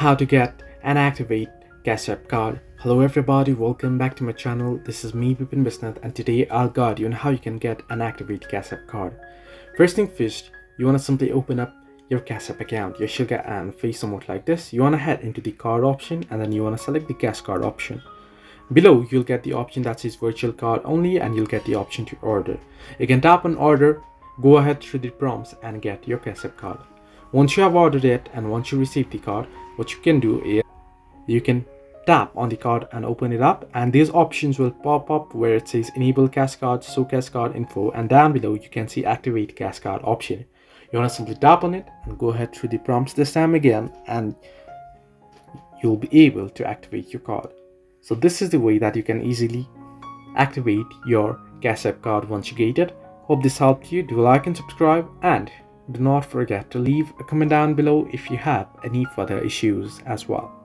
how to get and activate Cash App card. Hello everybody, welcome back to my channel. This is me Bipin Bisnath, and today I'll guide you on how you can get and activate Cash App card. First thing first, you want to simply open up your Cash App account. You should get an face somewhat like this. You want to head into the card option and then you want to select the cash card option. Below you'll get the option that says virtual card only, and you'll get the option to order. You can tap on order, go ahead through the prompts and get your Cash App card. Once you have ordered it and once you receive the card, what you can do is you can tap on the card and open it up, and these options will pop up where it says enable cash card, show cash card info, and down below you can see activate cash card option. You want to simply tap on it and go ahead through the prompts this time again, and you'll be able to activate your card. So this is the way that you can easily activate your Cash App card once you get it. Hope this helped you. Do like and subscribe, and do not forget to leave a comment down below if you have any further issues as well.